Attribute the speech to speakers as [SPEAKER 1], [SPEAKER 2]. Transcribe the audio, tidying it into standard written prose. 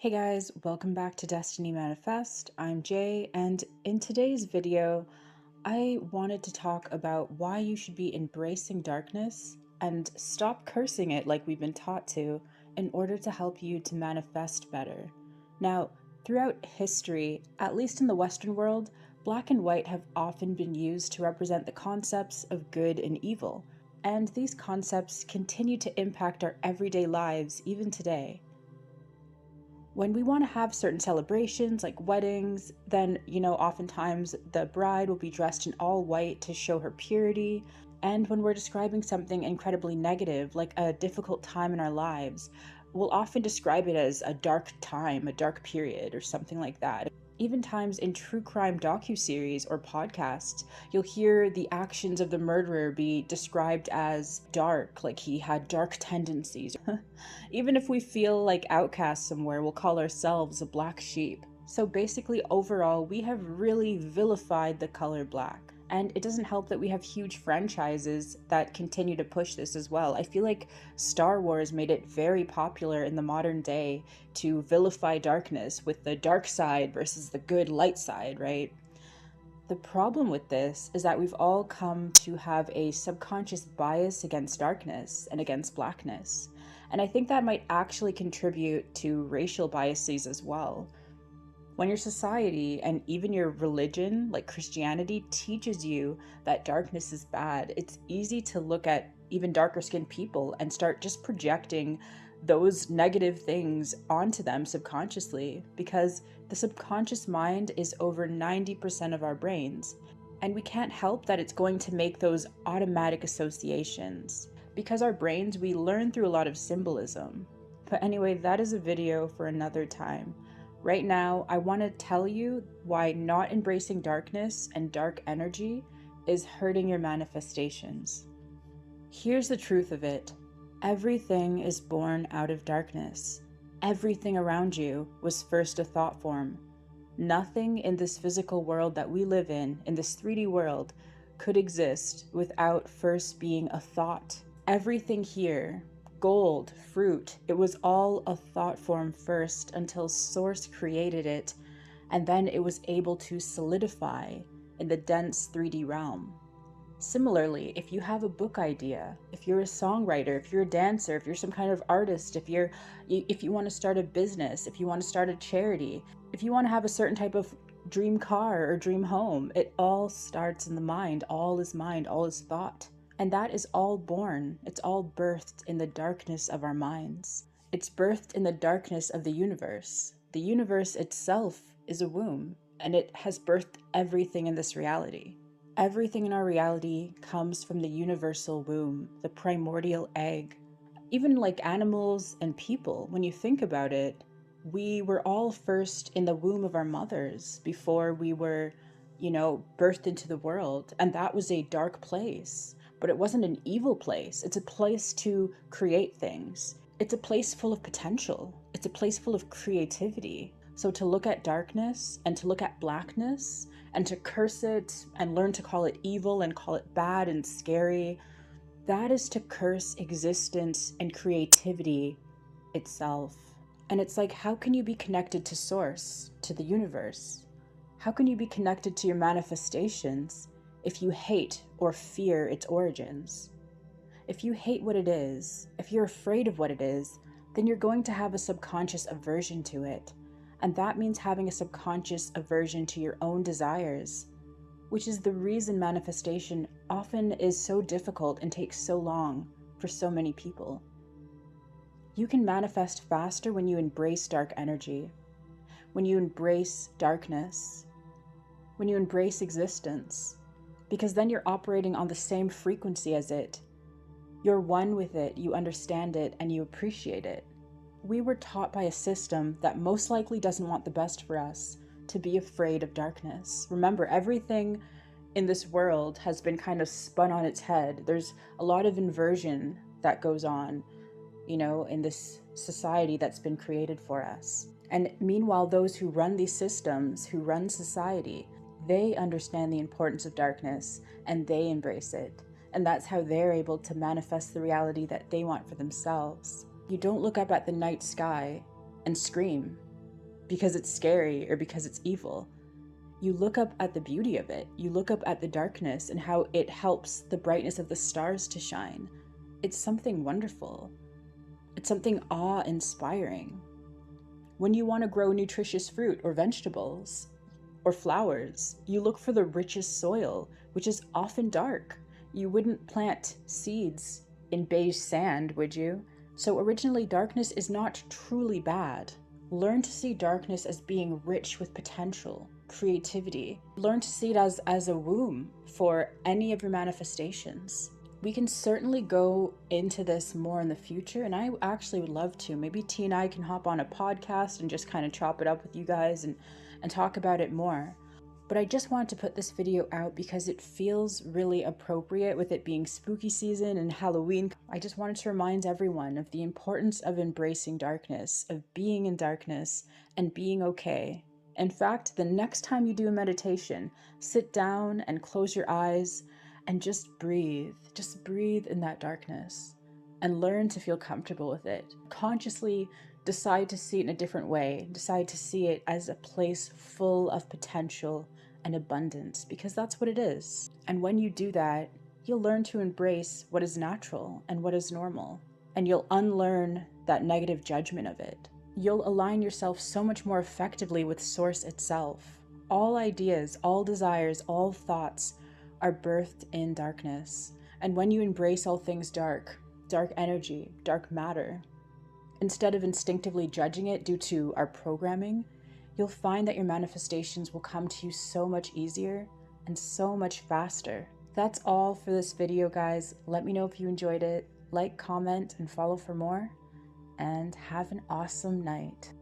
[SPEAKER 1] Hey guys, welcome back to Destiny Manifeste. I'm Jae, and in today's video, I wanted to talk about why you should be embracing darkness and stop cursing it like we've been taught to in order to help you to manifest better. Now, throughout history, at least in the Western world, black and white have often been used to represent the concepts of good and evil, and these concepts continue to impact our everyday lives even today. When we want to have certain celebrations like weddings, then, oftentimes the bride will be dressed in all white to show her purity. And when we're describing something incredibly negative, like a difficult time in our lives, we'll often describe it as a dark time, a dark period, or something like that. Even times in true crime docuseries or podcasts, you'll hear the actions of the murderer be described as dark, like he had dark tendencies. Even if we feel like outcasts somewhere, we'll call ourselves a black sheep. So basically, overall, we have really vilified the color black. And it doesn't help that we have huge franchises that continue to push this as well. I feel like Star Wars made it very popular in the modern day to vilify darkness with the dark side versus the good light side, right? The problem with this is that we've all come to have a subconscious bias against darkness and against blackness. And I think that might actually contribute to racial biases as well. When your society and even your religion, like Christianity, teaches you that darkness is bad, it's easy to look at even darker skinned people and start just projecting those negative things onto them subconsciously, because the subconscious mind is over 90% of our brains. And we can't help that it's going to make those automatic associations. Because our brains, we learn through a lot of symbolism. But anyway, that is a video for another time. Right now, I want to tell you why not embracing darkness and dark energy is hurting your manifestations. Here's the truth of it. Everything is born out of darkness. Everything around you was first a thought form. Nothing in this physical world that we live in this 3D world, could exist without first being a thought. Everything here, gold, fruit, it was all a thought form first until Source created it, and then it was able to solidify in the dense 3D realm. Similarly, if you have a book idea, if you're a songwriter, if you're a dancer, if you're some kind of artist, if you want to start a business, if you want to start a charity, if you want to have a certain type of dream car or dream home, it all starts in the mind. All is thought. And that is all born, it's all birthed in the darkness of our minds. It's birthed in the darkness of the universe. The universe itself is a womb, and it has birthed everything in this reality. Everything in our reality comes from the universal womb, the primordial egg. Even like animals and people, when you think about it, we were all first in the womb of our mothers before we were, birthed into the world. And that was a dark place. But it wasn't an evil place. It's a place to create things. It's a place full of potential. It's a place full of creativity. So to look at darkness and to look at blackness and to curse it and learn to call it evil and call it bad and scary, that is to curse existence and creativity itself. And it's like, how can you be connected to Source, to the universe? How can you be connected to your manifestations if you hate or fear its origins? If you hate what it is, if you're afraid of what it is, then you're going to have a subconscious aversion to it. And that means having a subconscious aversion to your own desires, which is the reason manifestation often is so difficult and takes so long for so many people. You can manifest faster when you embrace dark energy, when you embrace darkness, when you embrace existence, because then you're operating on the same frequency as it. You're one with it, you understand it, and you appreciate it. We were taught by a system that most likely doesn't want the best for us to be afraid of darkness. Remember, everything in this world has been kind of spun on its head. There's a lot of inversion that goes on, in this society that's been created for us. And meanwhile, those who run these systems, who run society, they understand the importance of darkness and they embrace it. And that's how they're able to manifest the reality that they want for themselves. You don't look up at the night sky and scream. because it's scary or because it's evil. You look up at the beauty of it. You look up at the darkness and how it helps the brightness of the stars to shine. It's something wonderful. It's something awe-inspiring. When you want to grow nutritious fruit or vegetables or flowers, you look for the richest soil, which is often dark. You wouldn't plant seeds in beige sand, would you? So originally, darkness is not truly bad. Learn to see darkness as being rich with potential, creativity. Learn to see it as a womb for any of your manifestations. We can certainly go into this more in the future, and I actually would love to. Maybe T and I can hop on a podcast and just kind of chop it up with you guys and talk about it more. But I just wanted to put this video out because it feels really appropriate with it being spooky season and Halloween. I just wanted to remind everyone of the importance of embracing darkness, of being in darkness, and being okay. In fact, the next time you do a meditation, sit down and close your eyes and just breathe. Just breathe in that darkness and learn to feel comfortable with it. Consciously decide to see it in a different way. Decide to see it as a place full of potential and abundance, because that's what it is. And when you do that, you'll learn to embrace what is natural and what is normal, and you'll unlearn that negative judgment of it. You'll align yourself so much more effectively with Source itself. All ideas, all desires, all thoughts are birthed in darkness. And when you embrace all things dark, dark energy, dark matter, instead of instinctively judging it due to our programming, you'll find that your manifestations will come to you so much easier and so much faster. That's all for this video, guys. Let me know if you enjoyed it. Like, comment, and follow for more. And have an awesome night.